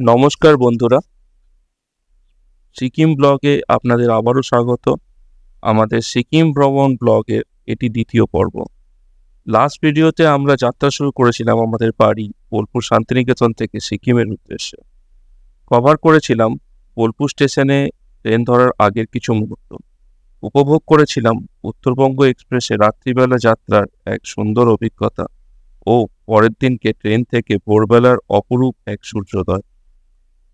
নমস্কার বন্ধুরা, সিকিম ব্লগে আপনাদের আবারও স্বাগত। আমাদের সিকিম ভ্রমণ ব্লগের এটি দ্বিতীয় পর্ব। লাস্ট ভিডিওতে আমরা যাত্রা শুরু করেছিলাম আমাদের বাড়ি বোলপুর শান্তিনিকেতন থেকে সিকিমের উদ্দেশ্যে। কভার করেছিলাম বোলপুর স্টেশনে ট্রেন ধরার আগের কিছু মুহূর্ত। উপভোগ করেছিলাম উত্তরবঙ্গ এক্সপ্রেসে রাত্রিবেলা যাত্রার এক সুন্দর অভিজ্ঞতা ও পরের দিনকে ট্রেন থেকে ভোরবেলার অপরূপ এক সূর্যোদয়।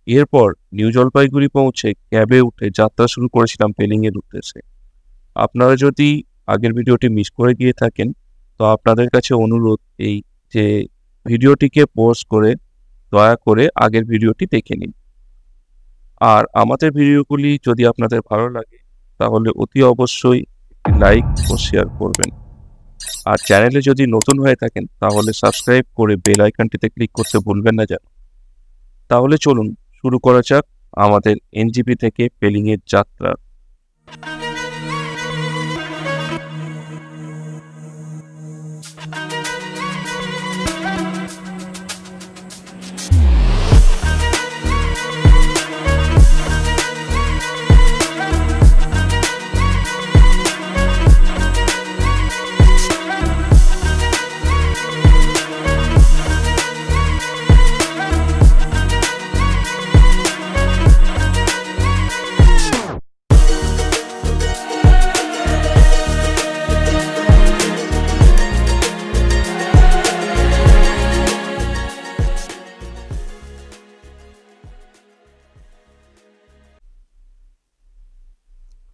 এরপর নিউ জলপাইগুড়ি পৌঁছে ক্যাবে উঠে যাত্রা শুরু করেছিলাম পেলিংয়ের উদ্দেশ্যে। আপনারা যদি আগের ভিডিওটি মিস করে গিয়ে থাকেন তো আপনাদের কাছে অনুরোধ এই যে ভিডিওটিকে পজ করে দয়া করে আগের ভিডিওটি দেখে নিন। আর আমাদের ভিডিওগুলি যদি আপনাদের ভালো লাগে তাহলে অতি অবশ্যই একটি লাইক ও শেয়ার করবেন। আর চ্যানেলে যদি নতুন হয়ে থাকেন তাহলে সাবস্ক্রাইব করে বেল আইকনটিতে ক্লিক করতে ভুলবেন না যেন। তাহলে চলুন শুরু করা যাক আমাদের এনজিপি থেকে পেলিংয়ের যাত্রা।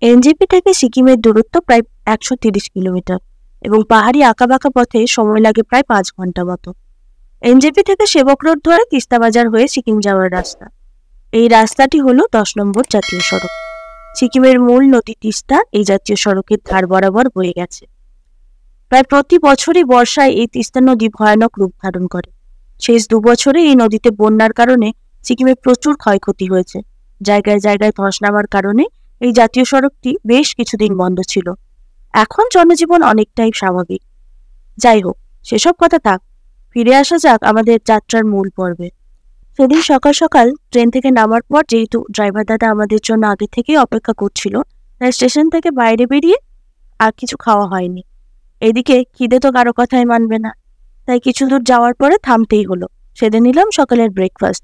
এনজেপি থেকে সিকিমের দূরত্ব প্রায় 130 কিলোমিটার এবং পাহাড়ি আঁকাবাঁকা পথে সময় লাগে প্রায় 5 ঘন্টা মতো। এনজেপি থেকে সেবক রোড ধরে তিস্তা বাজার হয়ে সিকিম যাওয়ার রাস্তা। এই রাস্তাটি হলো 10 নম্বর জাতীয় সড়ক। সিকিমের মূল নদী তিস্তা এই জাতীয় সড়কের ধার বরাবর বয়ে গেছে। প্রায় প্রতি বছরই বর্ষায় এই তিস্তা নদী ভয়ানক রূপ ধারণ করে। শেষ 2 বছরে এই নদীতে বন্যার কারণে সিকিমে প্রচুর ক্ষয়ক্ষতি হয়েছে। জায়গায় জায়গায় ধস নামার কারণে এই জাতীয় সড়কটি বেশ কিছুদিন বন্ধ ছিল। এখন জনজীবন অনেকটাই স্বাভাবিক। যাই হোক, সেসব কথা থাক, ফিরে আসা যাক আমাদের যাত্রার মূল পর্বে। সেদিন সকাল সকাল ট্রেন থেকে নামার পর যেহেতু ড্রাইভার দাদা আমাদের জন্য আগে থেকেই অপেক্ষা করছিল, তাই স্টেশন থেকে বাইরে বেরিয়ে আর কিছু খাওয়া হয়নি। এদিকে খিদে তো কারো কথাই মানবে না, তাই কিছু দূর যাওয়ার পরে থামতেই হলো। সেদিন নিলাম সকালের ব্রেকফাস্ট,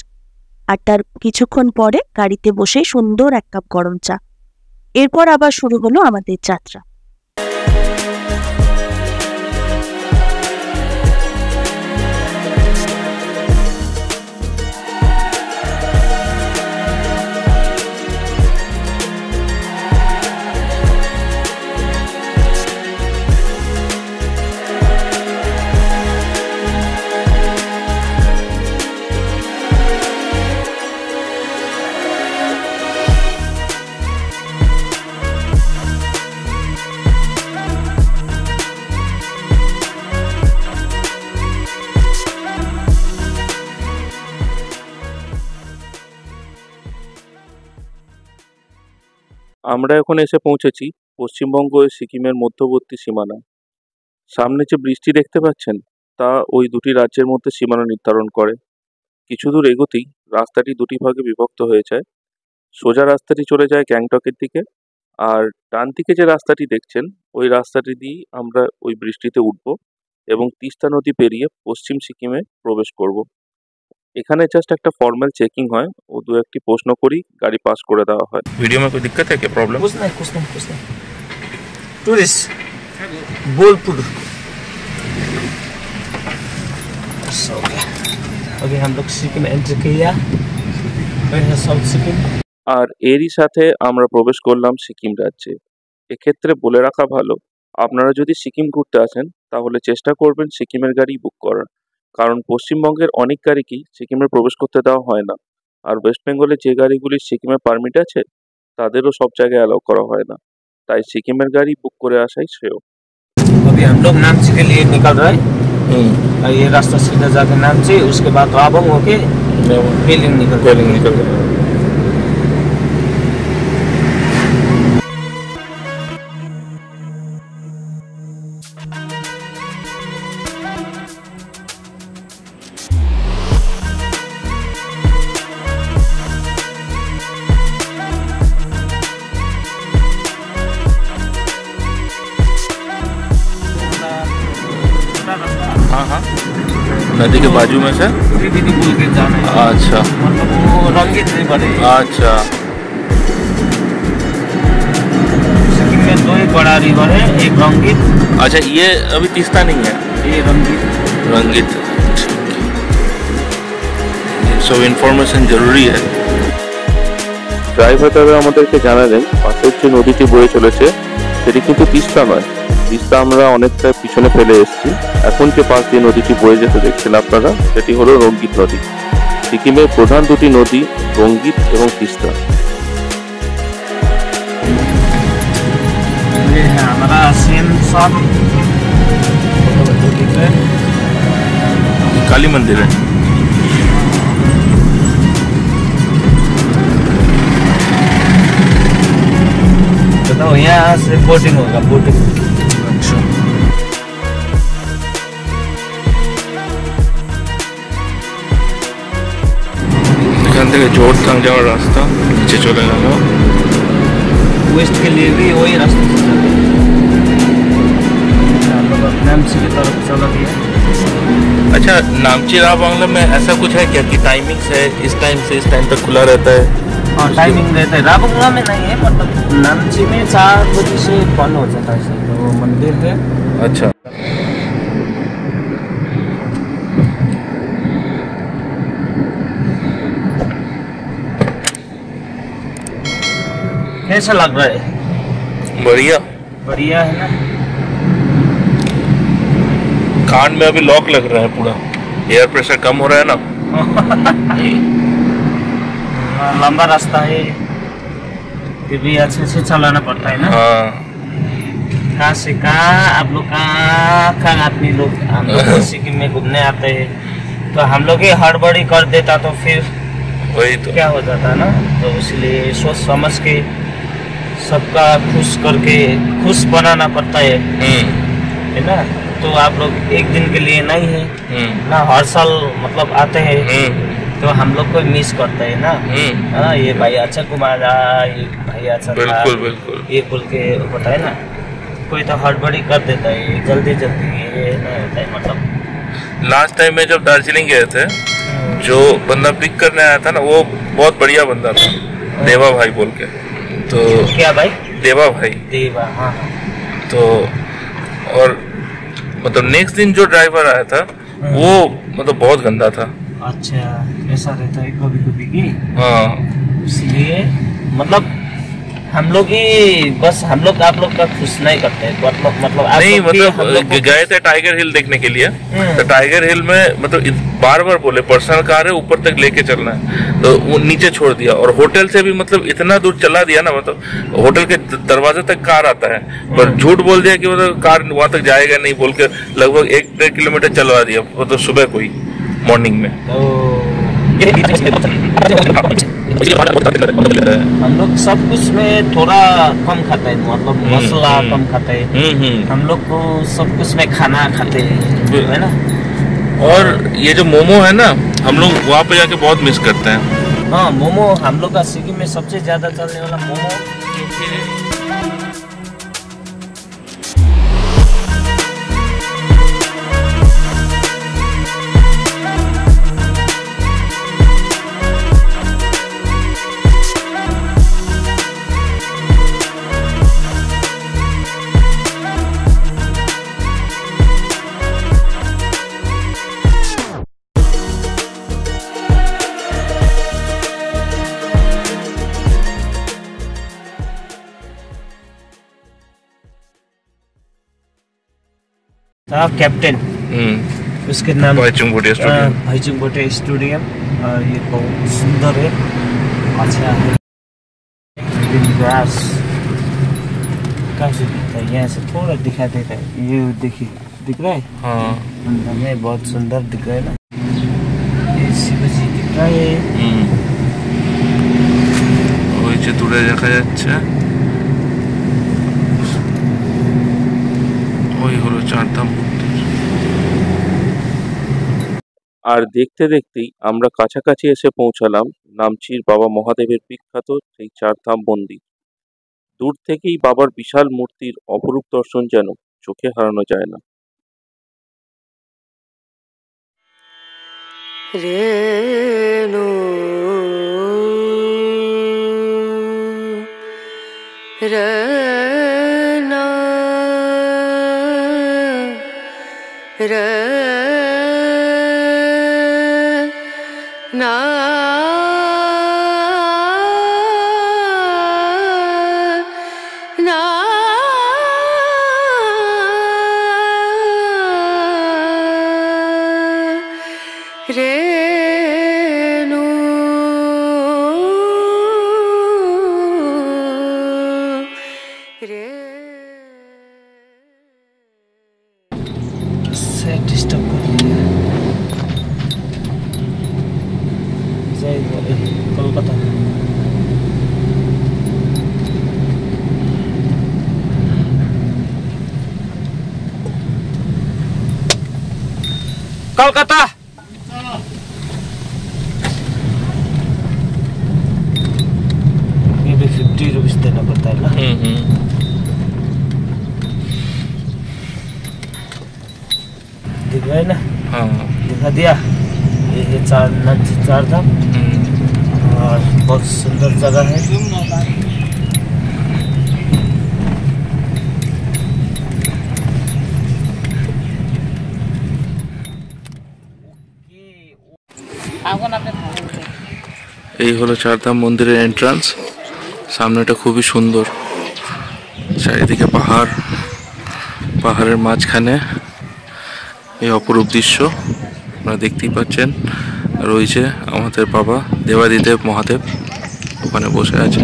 আর তার কিছুক্ষণ পরে গাড়িতে বসে সুন্দর এক কাপ গরম চা। এরপর আবার শুরু হলো আমাদের যাত্রা। আমরা এখন এসে পৌঁছেছি পশ্চিমবঙ্গ ও সিকিমের মধ্যবর্তী সীমানায়। সামনে যে বৃষ্টি দেখতে পাচ্ছেন তা ওই দুটি রাজ্যের মধ্যে সীমানা নির্ধারণ করে। কিছু দূর এগোতেই রাস্তাটি দুটি ভাগে বিভক্ত হয়ে যায়। সোজা রাস্তাটি চলে যায় গ্যাংটকের দিকে, আর ডান দিকে যে রাস্তাটি দেখছেন ওই রাস্তাটি দিয়েই আমরা ওই বৃষ্টিতে উঠব এবং তিস্তা নদী পেরিয়ে পশ্চিম সিকিমে প্রবেশ করব। এখানে জাস্ট একটা ফর্মাল চেকিং হয় ও দু একটি প্রশ্ন করি গাড়ি পাস করে দেওয়া হয়। ভিডিও में कोई दिक्कत है क्या, प्रॉब्लम? कुछ नहीं टूरिस्ट बोलपुर। अभी हम लोग सिक्किम एंट्री किया, साउथ सिक्किम। আর এরই সাথে আমরা প্রবেশ করলাম সিকিম রাজ্যে। এক্ষেত্রে বলে রাখা ভালো, আপনারা যদি সিকিম ঘুরতে আসেন তাহলে চেষ্টা করবেন সিকিমের গাড়ি বুক করার, কারণ পশ্চিমবঙ্গের অনেক গাড়িকেই সিকিমে প্রবেশ করতে দেওয়া হয় না। আর ওয়েস্ট বেঙ্গলে যে গাড়িগুলির সিকিমে পারমিট আছে তাদেরও সব জায়গায় অ্যালাউ করা হয় না, তাই সিকিমের গাড়ি বুক করে আসাই শ্রেয়। अभी हम लोग नामची के लिए निकल रहे हैं। ये रास्ता सीधा जाके नामची, उसके बाद राबंग होके पेलिंग निकल नदी के बाजू में से त्रिवेणी बोल के जाना है। अच्छा मतलब वो रंगीत रिवर है। अच्छा सिक्किम में दो ही बड़ा रिवर है, एक रंगीत, अच्छा ये अभी तीस्ता नहीं है ये रंगीत। रंगीत सब ইনফরমেশন জরুরি है ড্রাইভার দাদা আমাদেরকে জানালেন পাশের যে নদীটি বয়ে চলেছে সেটি কিন্তু তিস্তা নয় তিস্তা আমরা অনেকটা পিছনে ফেলে এসেছি এখন যে পাশ দিয়ে নদীটি বয়ে যেতে দেখছেন আপনারা সেটি হলো রঙ্গিত নদী সিকিমের প্রধান দুটি নদী রঙ্গিত এবং তিস্তা ये है हमारा सेम सब काली मंदिर है तो यहाँ से बोटिंग होगा, बोटिंग। अच्छा এখান থেকে জোরথাং যাওয়ার রাস্তা নিচে চলে গেল वेस्ट के लिए भी वही रास्ते से चलते हैं। हम लोग नामची की तरफ चला दिया। अच्छा नामची राव बांग्ला में ऐसा कुछ है क्या कि टाइमिंग्स है इस टाइम से इस टाइम तक खुला रहता है हाँ टाइमिंग रहता है, राबंगला में नहीं है, मतलब नामची में 4 बजे से बंद हो जाता है सर, वो मंदिर है। अच्छा कैसा लग रहा है? बढ़िया बढ़िया है ना। कान में अभी लॉक लग रहा है पूरा एयर प्रेशर कम हो रहा है ना लंबा रास्ता है, फिर भी अच्छे से चलाना पड़ता है ना। हाँ कहाँ से कहाँ आप लोग कहाँ आदमी लोग हम लोग तो सिक्किम में घूमने आते हैं, तो हम लोग ही हड़बड़ी कर देता तो फिर वही तो क्या हो जाता ना, तो इसलिए सोच समझ के सबका खुश करके खुश बनाना पड़ता है ना। तो आप लोग एक दिन के लिए नहीं है ना, हर साल मतलब आते हैं तो हम लोग को मिस करते हैं ना। हाँ ये भाई अच्छा घुमा रहा, ये भाई अच्छा था, बिल्कुल बिल्कुल ये बोल के होता है ना। कोई तो हड़बड़ी कर देता है जल्दी जल्दी, ये नहीं होता है मतलब। लास्ट टाइम में जब दार्जिलिंग गए थे जो बंदा पिक करने आया था ना वो बहुत बढ़िया बंदा था देवा भाई बोल के तो क्या भाई? देवा भाई देवा, हाँ। तो और मतलब नेक्स्ट दिन जो ड्राइवर आया था वो मतलब बहुत गंदा था अच्छा ऐसा रहता है कभी कभी की, हाँ इसलिए मतलब हम लोग ही बस हम लोग आप लोग का खुश नहीं करते हैं, मतलब आप नहीं लोग भी हम लोग मतलब को गए थे टाइगर हिल देखने के लिए तो टाइगर हिल में मतलब बार बार बोले पर्सनल कार है ऊपर तक लेके चलना है तो वो नीचे छोड़ दिया और होटल से भी मतलब इतना दूर चला दिया ना मतलब होटल के दरवाजे तक कार आता है पर झूठ बोल दिया कि मतलब कार वहां तक जाएगा नहीं बोल के लगभग 1-1.5 किलोमीटर चलवा दिया मतलब सुबह कोई मॉर्निंग में हम लोग सब कुछ में थोड़ा कम खाते हैं, मतलब मसाला कम खाते हैं। हम लोग को सब कुछ में खाना खाते हैं है ना। और ये जो मोमो है ना हम लोग वहाँ पे जाके बहुत मिस करते हैं। हाँ मोमो हम लोग का सिक्किम में सबसे ज्यादा चलने वाला मोमो। कैप्टन उसके नाम भाईचुंग बोटे स्टूडियो भाईचुंग बोटे स्टूडियम, ये बहुत सुंदर है, अच्छा है। ग्रास कैसे दिखता है यहाँ से थोड़ा दिखा देता है, ये देखिए दिख रहा है हाँ अंदर में बहुत सुंदर दिख रहा है ना, ये शिवजी दिख रहा है। ওই যে দূরে দেখা যাচ্ছে ওই হলো চারধাম মন্দির। আর দেখতে দেখতেই আমরা কাছাকাছি এসে পৌঁছালাম নামচির বাবা মহাদেবের বিখ্যাত সেই চারধাম মন্দির। দূর থেকেই বাবার বিশাল মূর্তির অপরূপ দর্শন যেন চোখে হারানো যায় না। रेणु रना रना ना रेणु सेट डिस्टर्ब कर दिया। जय कोलकाता। कोलकाता ये भी 50 रुपीस देना पड़ता है ना। दिख रहा है ना। हाँ दिखा दिया। ये है चार धाम और बहुत सुंदर जगह है। এই হলো চারধাম মন্দিরের এন্ট্রান্স। সামনেটা খুবই সুন্দর, চারিদিকে পাহাড়, পাহাড়ের মাঝখানে এই অপরূপ দৃশ্য আপনারা দেখতেই পাচ্ছেন। আর ওই যে আমাদের বাবা দেবাদিদেব মহাদেব ওখানে বসে আছে।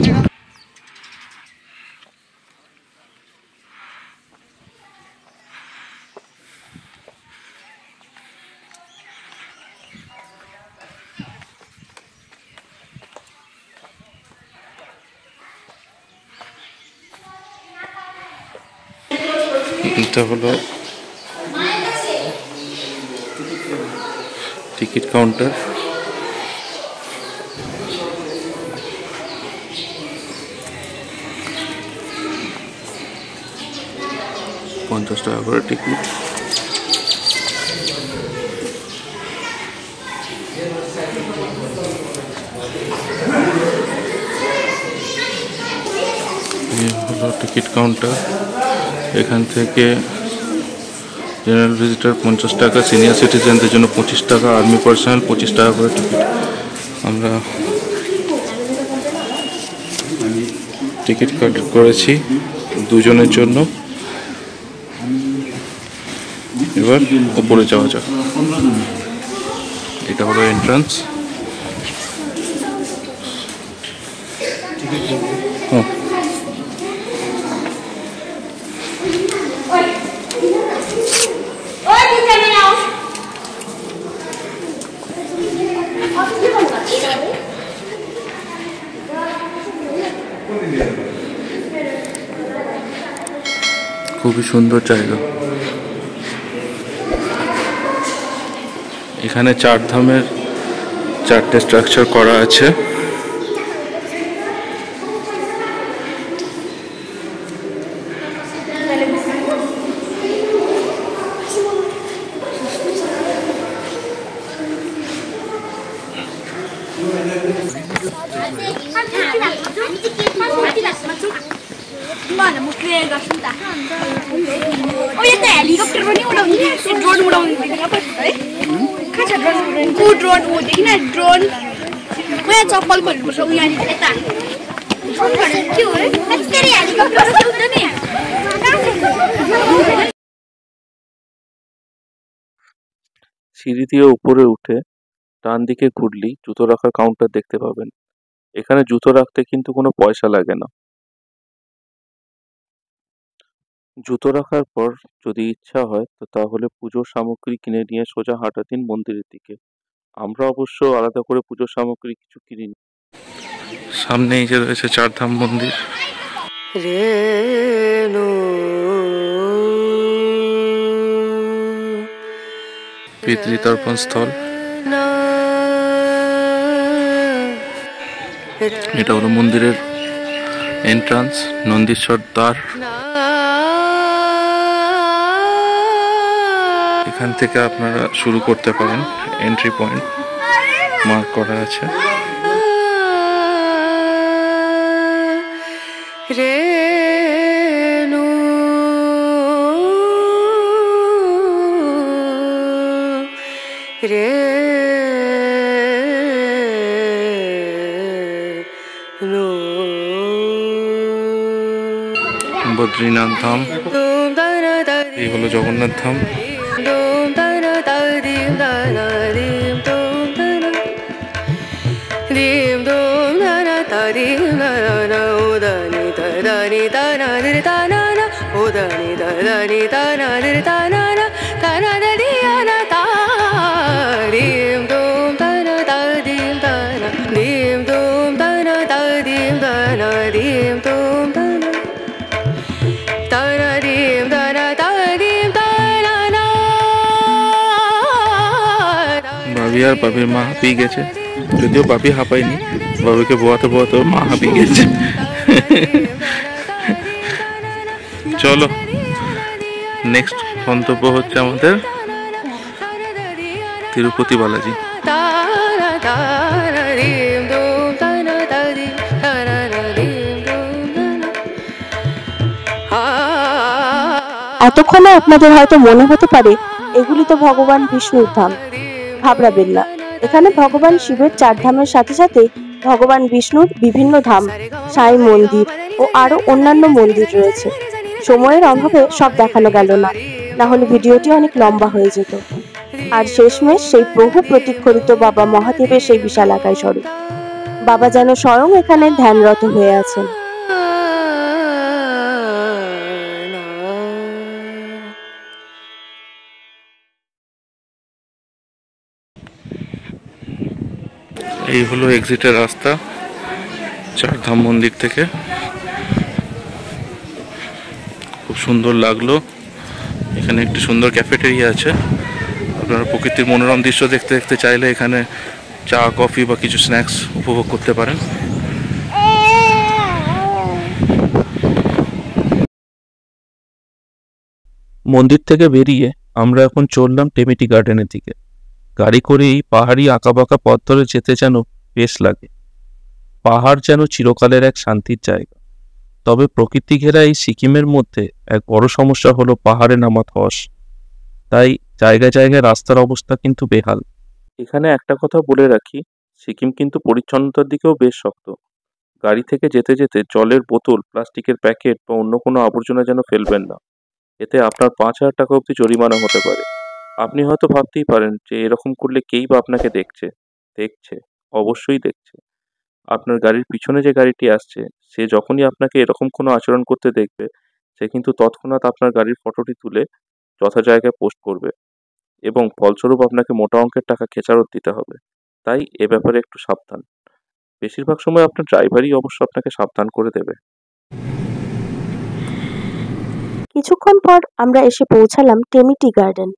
এটা হলো টিকিট কাউন্টার। ৳50 করে টিকিট। এই হলো টিকিট কাউন্টার। এখান থেকে জেনারেল ভিজিটর 50 টাকা, সিনিয়র সিটিজেনদের জন্য 25 টাকা, আর্মি পার্সোনাল 25 টাকা করে টিকিট। আমরা টিকিট কালেক্ট করেছি দুজনের জন্য। এবার উপরে যাওয়া যাক। এটা হলো এন্ট্রান্স। খুবই সুন্দর জায়গা। এখানে চারধামের 4টে স্ট্রাকচার করা আছে। Mana muslega sunta. Oh ya helicopter पनि उडाउने ड्रोन उडाउने apa है कहाँ छ ड्रोन उडाउने को ड्रोन उड्दैन ड्रोन उया चप्पल खोल्नुपर्छ उया नि यता ड्रोन भने के हो रे तेरे हेलिकप्टर से उड्दैन नि সিঁড়ি দিয়ে উপরে উঠে ডান দিকে ঘুরলেই জুতো রাখার কাউন্টার দেখতে পাবেন। এখানে জুতো রাখতে কিন্তু কোনো পয়সা লাগে না। জুতো রাখার পর যদি ইচ্ছা হয় তো তাহলে পুজোর সামগ্রী কিনে নিয়ে সোজা হাঁটা দিন মন্দিরের দিকে। আমরা অবশ্য আলাদা করে পুজোর সামগ্রী কিছু কিনিনি। সামনেই যে রয়েছে চারধাম মন্দির। পিতৃতর্পণ স্থল। এটা হলো মন্দিরের এন্ট্রান্স, নন্দীশ্বর দ্বার। এখান থেকে আপনারা শুরু করতে পারেন এন্ট্রি পয়েন্ট। মার্ক করা আছে। বদ্রীনাথ ধাম, এই হলো জগন্নাথ ধাম। বাবি আর বাবির মা হাঁপিয়ে গেছে, যদিও বাবি হাঁপায়নি, বাবিকে বোয়াতে বোয়াতে মা হাঁপিয়ে গেছে। চলো, নেক্সট গন্তব্য হচ্ছে আমাদের তিরুপতি বালাজি। এতক্ষণে আপনাদের হয়তো মনে হতে পারে এগুলি তো ভগবান বিষ্ণুর ধাম। ঘাবড়াবেন না, এখানে ভগবান শিবের 4 ধামের সাথে সাথে ভগবান বিষ্ণুর বিভিন্ন ধাম, সাই মন্দির ও আরো অন্যান্য মন্দির রয়েছে। সময়ের অভাবে সব দেখানো গেল না, না হলে ভিডিওটি অনেক লম্বা হয়ে যেত। আর শেষমেশ সেই বহু প্রতীক্ষিত বাবা মহাদেবের সেই বিশালাকায় স্বরূপ, বাবা যেন স্বয়ং এখানে ধ্যানরত হয়ে আছেন। এই হলো এক্সিটের রাস্তা 4 ধাম মন্দির থেকে। খুব সুন্দর লাগলো। এখানে একটি সুন্দর ক্যাফেটেরিয়া আছে, আপনারা প্রকৃতির মনোরম দৃশ্য দেখতে দেখতে চাইলে এখানে চা কফি বা কিছু স্ন্যাক্স উপভোগ করতে পারেন। মন্দির থেকে বেরিয়ে আমরা এখন চললাম টেমিটি গার্ডেনের দিকে। গাড়ি করে এই পাহাড়ি আঁকাবাঁকা পথ ধরে যেতে যেন বেশ লাগে। পাহাড় যেন চিরকালের এক শান্তির জায়গা। তবে প্রকৃতি ঘেরা এই সিকিমের মধ্যে এক বড় সমস্যা হলো পাহাড়ে নামা ধস। তাই জায়গায় জায়গায় রাস্তার অবস্থা কিন্তু বেহাল। এখানে একটা কথা বলে রাখি, সিকিম কিন্তু পরিচ্ছন্নতার দিকেও বেশ শক্ত। গাড়ি থেকে যেতে যেতে জলের বোতল, প্লাস্টিকের প্যাকেট বা অন্য কোনো আবর্জনা যেন ফেলবেন না, এতে আপনার 5,000 টাকা অবধি জরিমানা হতে পারে। আপনি হয়তো ভাবতেই পারেন যে এরকম করলে কেই বা আপনাকে দেখছে। অবশ্যই দেখছে। আপনার গাড়ির পিছনে যে গাড়িটি আসছে, সে যখনই আপনাকে এরকম কোনো আচরণ করতে দেখবে, সে কিন্তু তৎক্ষণাৎ আপনার গাড়ির ফটোটি তুলে যথা জায়গায় পোস্ট করবে এবং ফলস্বরূপ আপনাকে মোটা অঙ্কের টাকা খেচারত দিতে হবে। তাই এ ব্যাপারে একটু সাবধান। বেশিরভাগ সময় আপনার ড্রাইভারই অবশ্য আপনাকে সাবধান করে দেবে। কিছুক্ষণ পর আমরা এসে পৌঁছালাম টেমি টি গার্ডেন।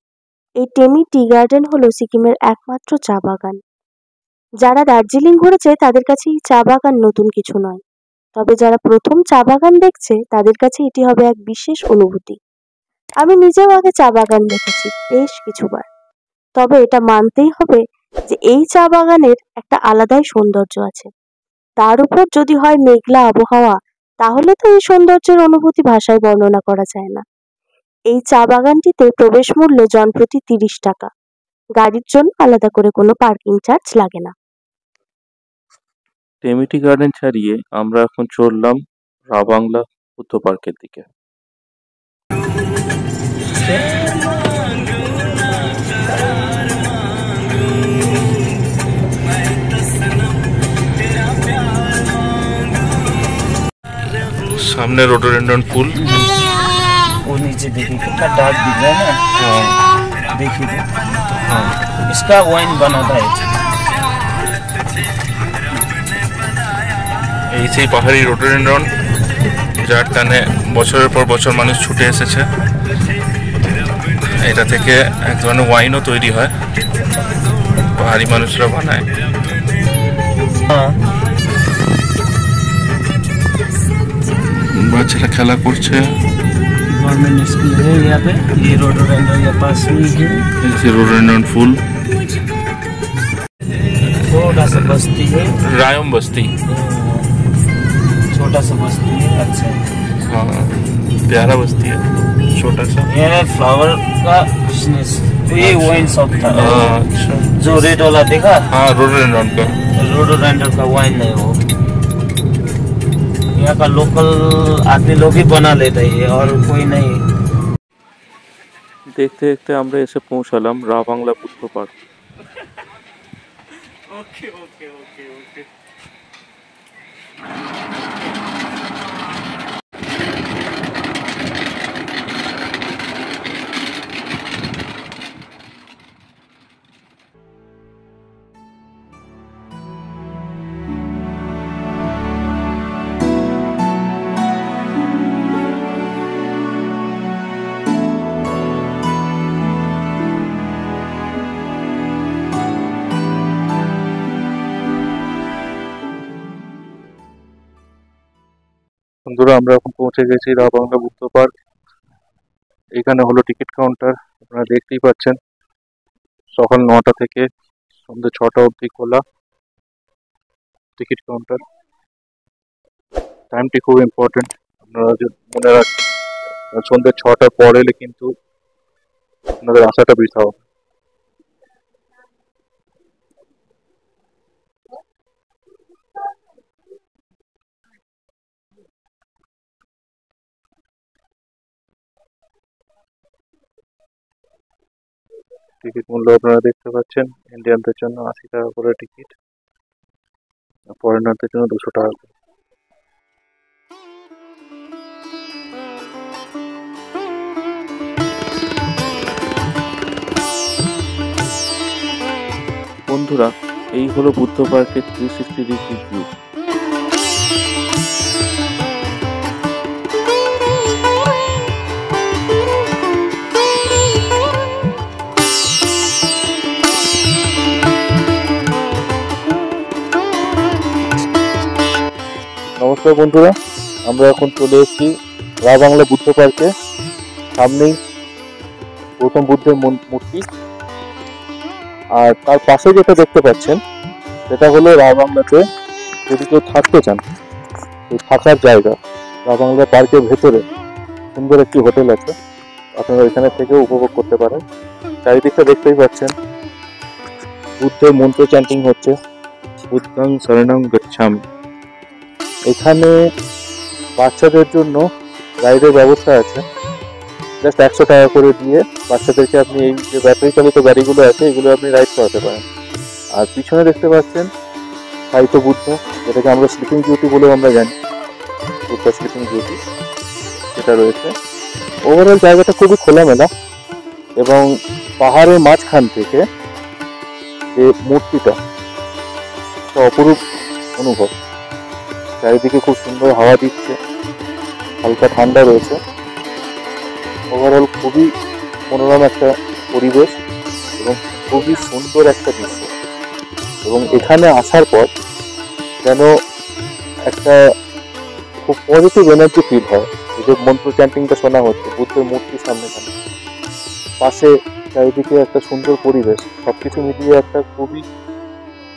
এই টেমি টি গার্ডেন হলো সিকিমের একমাত্র চা বাগান। যারা দার্জিলিং ঘুরেছে তাদের কাছে এই চা বাগান নতুন কিছু নয়, তবে যারা প্রথম চা বাগান দেখছে তাদের কাছে এটি হবে এক বিশেষ অনুভূতি। আমি নিজেও আগে চা বাগান দেখেছি বেশ কিছুবার, তবে এটা মানতেই হবে যে এই চা বাগানের একটা আলাদাই সৌন্দর্য আছে। তার উপর যদি হয় মেঘলা আবহাওয়া, তাহলে তো এই সৌন্দর্যের অনুভূতি ভাষায় বর্ণনা করা যায় না। এই চা বাগানটিতে প্রবেশ মূল্য জনপ্রতি 30 টাকা। গাড়ির জন্য আলাদা করে কোনো পার্কিং চার্জ লাগে না। টেমিটি গার্ডেন ছাড়িয়ে আমরা এখন চললাম রাবাংলা বুদ্ধ পার্কের দিকে। सामने रोडोडेंड्रन फूल, वो नीचे देखिए कितना डार्क दिख रहा है ना। देखिए इसका वाइन बना था। এই সেই পাহাড়ি রোডোডেন্ড্রন, যার টানে বছরের পর বছর মানুষ ছুটে এসেছে। এটা থেকে এক ধরনের ওয়াইনও তৈরি হয়, পাহাড়ি মানুষরা বানায়। বাচ্চারা খেলা করছে। गवर्नमेंट स्कूल है यहाँ पे। ये रोडोडेंड्रन के पास में है। रोडोडेंड्रन फूल। वो बस्ती है, रायम बस्ती। छोटा सा बस्ती है, अच्छा है। हाँ, प्यारा बस्ती है, छोटा सा। ये फ्लावर का बिजनेस, ये वाइन शॉप था। अच्छा, जो रेड वाला देखा, हाँ, रोडोडेंड्रॉन का। रोडोडेंड्रॉन का वाइन है वो। यहाँ का लोकल आदमी लोग ही बना लेते हैं और कोई नहीं। দেখতে দেখতে আমরা এসে পৌঁছালাম রা বাংলা বুদ্ধ পার্ক। বন্ধুরা, আমরা এখন পৌঁছে গেছি রা বাংলা বুদ্ধ পার্ক। এখানে হলো টিকিট কাউন্টার, আপনারা দেখতেই পাচ্ছেন। সকাল 9টা থেকে সন্ধ্যে 6টা অবধি খোলা টিকিট কাউন্টার। টাইমটি খুব ইম্পর্টেন্ট, আপনারা মনে রাখবেন। সন্ধ্যে 6টার পর এলে কিন্তু আপনাদের আসাটা বৃথা হবে। টিকিট মূল্য আপনারা দেখতে পাচ্ছেন, ইন্ডিয়ানদের জন্য 80 টাকা করে টিকিট, ফরেনারদের জন্য 200 টাকা করে। বন্ধুরা, এই হলো বুদ্ধ পার্কের 360 ডিগ্রি ভিউ। নমস্কার বন্ধুরা, আমরা এখন চলে এসেছি রা বাংলা বুদ্ধ পার্কে। সামনেই গৌতম বুদ্ধের মূর্তি, আর তার পাশে যেটা দেখতে পাচ্ছেন সেটা হলো রা বাংলাতে যদি কেউ থাকতে চান এই থাকার জায়গা। রা বাংলা পার্কের ভেতরে সুন্দর একটি হোটেল আছে, আপনারা এখানে থেকেও উপভোগ করতে পারেন। চারিদিকটা দেখতেই পাচ্ছেন, বুদ্ধের মন্ত্র চ্যান্টিং হচ্ছে, বুদ্ধং শরণং গচ্ছামি। এখানে বাচ্চাদের জন্য রাইডের ব্যবস্থা আছে, জাস্ট 100 টাকা করে দিয়ে বাচ্চাদেরকে আপনি এই যে ব্যাটারি চালিত গাড়িগুলো আছে এগুলো আপনি রাইড করাতে পারেন। আর পিছনে দেখতে পাচ্ছেন শায়িত বুদ্ধ, যেটাকে আমরা স্লিপিং বিউটি বলেও আমরা জানি, বুদ্ধ স্লিপিং বিউটি সেটা রয়েছে। ওভারঅল জায়গাটা খুবই খোলামেলা, এবং পাহাড়ের মাঝখান থেকে যে মূর্তিটা, অপরূপ অনুভব। চারিদিকে খুব সুন্দর হাওয়া দিচ্ছে, হালকা ঠান্ডা রয়েছে। ওভারঅল খুবই মনোরম একটা পরিবেশ এবং খুবই সুন্দর একটা দৃশ্য। এবং এখানে আসার পর যেন একটা খুব পজিটিভ এনার্জি ফিল হয়। এই যে মন্ত্র চ্যান্টিংটা শোনা হচ্ছে বুদ্ধের মূর্তির সামনে, পাশে চারিদিকে একটা সুন্দর পরিবেশ, সবকিছু মিলিয়ে একটা খুবই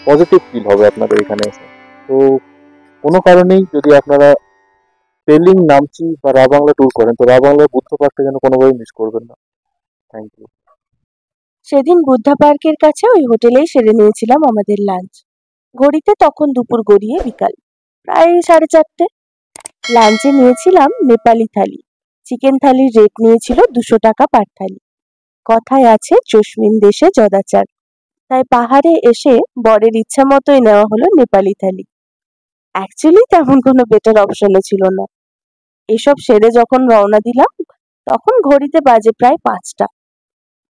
পজিটিভ ফিল হবে আপনাদের এখানে এসে। তো কোনো কারণেই যদি আপনারা পেলিং, নামচি বা রা বাংলা ট্যুর করেন, তো রা বাংলার বুদ্ধ পার্কটা যেন কোনোভাবেই মিস করবেন না। Thank you. সেদিন বুদ্ধা পার্কের কাছে ওই হোটেলেই সেরে নিয়েছিলাম আমাদের লাঞ্চ। ঘড়িতে তখন দুপুর গড়িয়ে বিকাল প্রায় 4:30। লাঞ্চে নিয়েছিলাম নেপালি থালি। চিকেন থালির রেট নিয়েছিল 200 টাকা পার থালি। কথায় আছে জসমিন দেশে জদাচার, তাই পাহাড়ে এসে বরের ইচ্ছা মতোই নেওয়া হলো নেপালি থালি। অ্যাকচুয়ালি তেমন কোনো বেটার অপশনও ছিল না। এসব সেরে যখন রওনা দিলাম তখন ঘড়িতে বাজে প্রায় 5টা।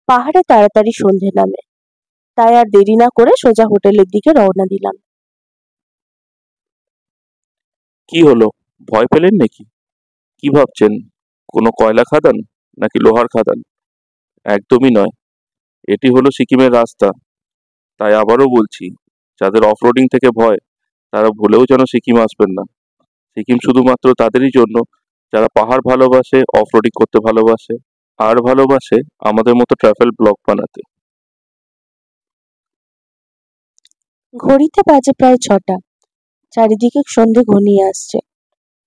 পাহাড়ে তাড়াতাড়ি সন্ধে নামে, তাই আর দেরি না করে সোজা হোটেলের দিকে রওনা দিলাম। কি হলো, ভয় পেলেন নাকি? কি ভাবছেন, কোনো কয়লা খাদান নাকি লোহার খাদান? একদমই নয়, এটি হলো সিকিমের রাস্তা। তাই আবারও বলছি, যাদের অফরোডিং থেকে ভয় তারা ভুলেও যেন সিকিম আসবেন না। সিকিম শুধুমাত্র তাদেরই জন্য যারা পাহাড় ভালোবাসে, অফরোডিং করতে ভালোবাসে, আর ভালোবাসে আমাদের মতো ট্রাভেল ব্লগ বানাতে। ঘড়িতে বাজে প্রায় 6টা। চারিদিকে সন্ধে ঘনিয়ে আসছে।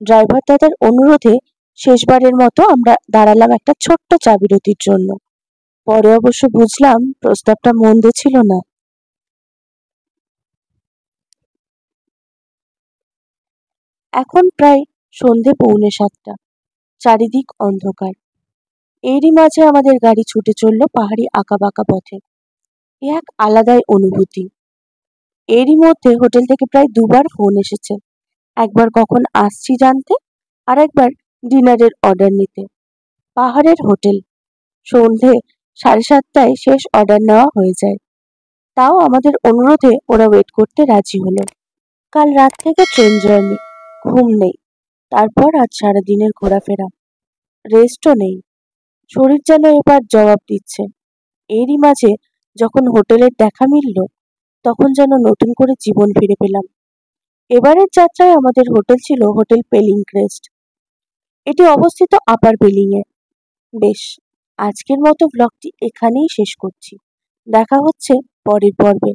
ড্রাইভার দাদার অনুরোধে শেষবারের মতো আমরা দাঁড়ালাম একটা ছোট্ট চা বিরতির জন্য। পরে অবশ্য বুঝলাম প্রস্তাবটা মন্দ ছিল না। এখন প্রায় সন্ধে 6:45। চারিদিক অন্ধকার। এরই মাঝে আমাদের গাড়ি ছুটে চলল পাহাড়ি আঁকাবাঁকা পথে। এ এক আলাদাই অনুভূতি। এরই মধ্যে হোটেল থেকে প্রায় 2বার ফোন এসেছে। একবার কখন আসছি জানতে, আর একবার ডিনারের অর্ডার নিতে। পাহাড়ের হোটেল। সন্ধে 7:30টায় শেষ অর্ডার নেওয়া হয়ে যায়। তাও আমাদের অনুরোধে ওরা ওয়েট করতে রাজি হলো। কাল রাত থেকে ট্রেন জার্নি, ঘুম নেই। তারপর আজ সারাদিনের ঘোরাফেরা, রেস্টও নেই। শরীর যেন এবার জবাব দিচ্ছে। এরই মাঝে যখন হোটেলের দেখা মিলল, তখন যেন নতুন করে জীবন ফিরে পেলাম। এবারের যাত্রায় আমাদের হোটেল ছিল হোটেল পেলিং ক্রেস্ট। এটি অবস্থিত আপার পেলিংয়ে। বেশ, আজকের মতো ব্লগটি এখানেই শেষ করছি। দেখা হচ্ছে পরের পর্বে।